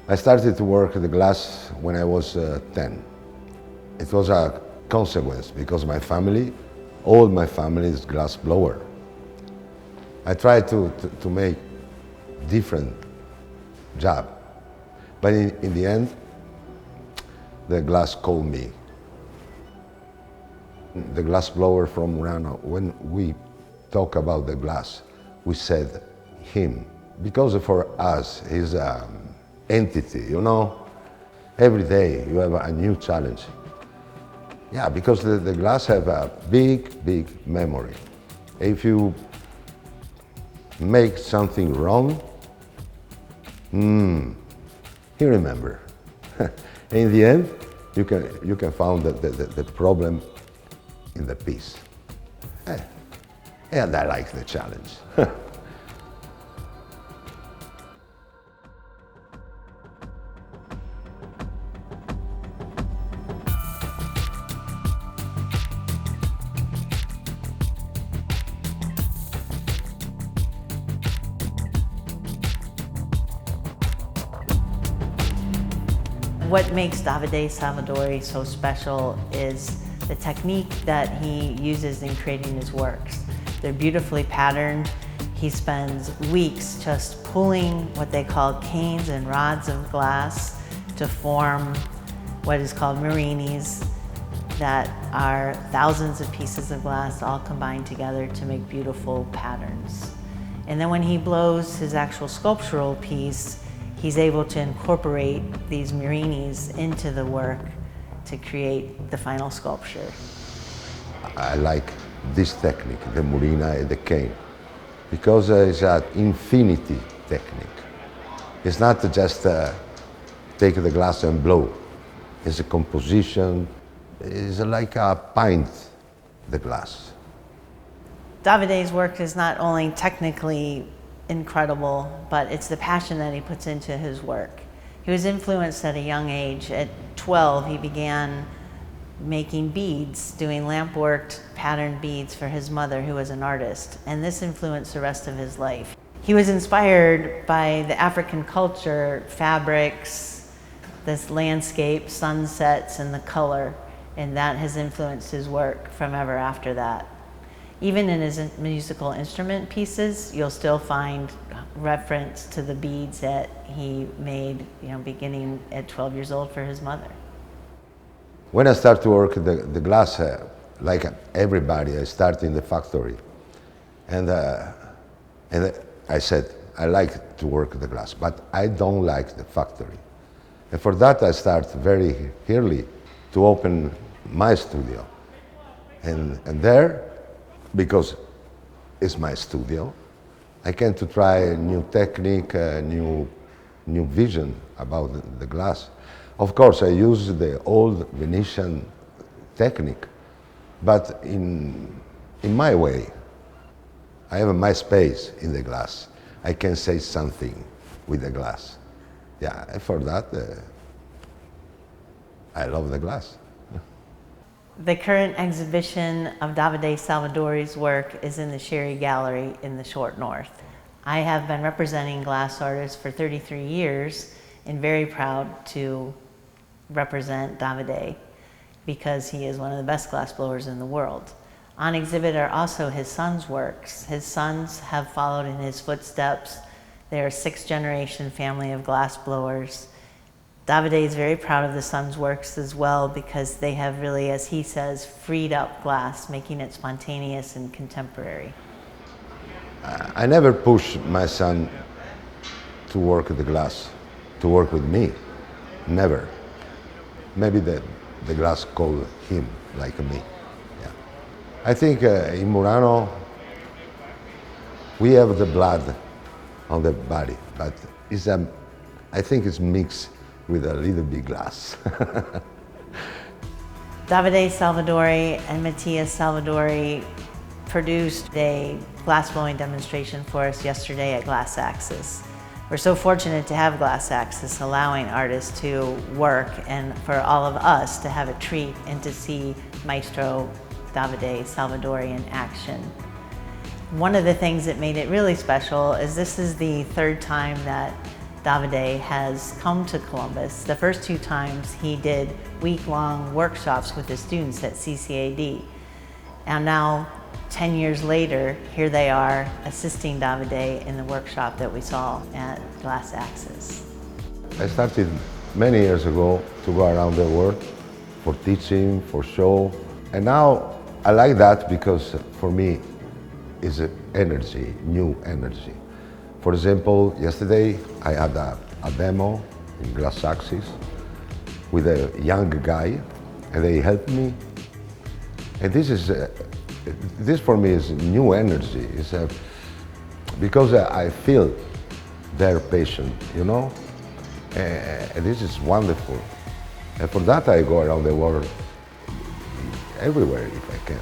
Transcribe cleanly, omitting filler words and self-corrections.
I started to work the glass when I was 10. It was a consequence because my family, all my family is glass blower. I tried to make different job, but in the end, the glass called me. The glass blower from Murano, when we talk about the glass, we said him, because for us he's an entity, you know? Every day you have a new challenge. Yeah, because the glass have a big, big memory. If you make something wrong, he remember. In the end, you can find the problem in the piece. And I like the challenge. What makes Davide Salvadori so special is the technique that he uses in creating his works. They're beautifully patterned. He spends weeks just pulling what they call canes and rods of glass to form what is called marinis, that are thousands of pieces of glass all combined together to make beautiful patterns. And then when he blows his actual sculptural piece, he's able to incorporate these marinis into the work to create the final sculpture. I like this technique, the Murina and the cane, because it's an infinity technique. It's not just take the glass and blow. It's a composition. It's like a pint, the glass. Davide's work is not only technically incredible, but it's the passion that he puts into his work. He was influenced at a young age. At 12, he began making beads, doing lamp-worked patterned beads for his mother, who was an artist, and this influenced the rest of his life. He was inspired by the African culture, fabrics, this landscape, sunsets, and the color, and that has influenced his work from ever after that. Even in his musical instrument pieces, you'll still find reference to the beads that he made, beginning at 12 years old for his mother. When I start to work the glass, like everybody, I start in the factory. And I said, I like to work the glass, but I don't like the factory. And for that, I start very early to open my studio. And there, because it's my studio, I can to try a new technique, a new vision about the glass. Of course, I use the old Venetian technique, but in my way. I have my space in the glass. I can say something with the glass. Yeah, and for that, I love the glass. The current exhibition of Davide Salvadori's work is in the Sherry Gallery in the Short North. I have been representing glass artists for 33 years and very proud to represent Davide because he is one of the best glass blowers in the world. On exhibit are also his son's works. His sons have followed in his footsteps. They are a sixth-generation family of glass blowers. Davide is very proud of the son's works as well because they have really, as he says, freed up glass, making it spontaneous and contemporary. I never push my son to work the glass, to work with me. Never. Maybe the glass called him, like me. Yeah. I think in Murano, we have the blood on the body, but I think it's mixed with a little bit glass. Davide Salvadori and Mattia Salvadori produced a glass blowing demonstration for us yesterday at Glass Axis. We're so fortunate to have Glass Axis allowing artists to work and for all of us to have a treat and to see Maestro Davide Salvadori in action. One of the things that made it really special is this is the third time that Davide has come to Columbus. The first 2 times he did week-long workshops with the students at CCAD. And now, 10 years later, here they are assisting Davide in the workshop that we saw at Glass Axis. I started many years ago to go around the world for teaching, for show. And now I like that because for me it's energy, new energy. For example, yesterday I had a demo in Glass Axis with a young guy, and they helped me. And this for me is new energy. Because I feel their passion, you know? And this is wonderful. And for that I go around the world everywhere if I can.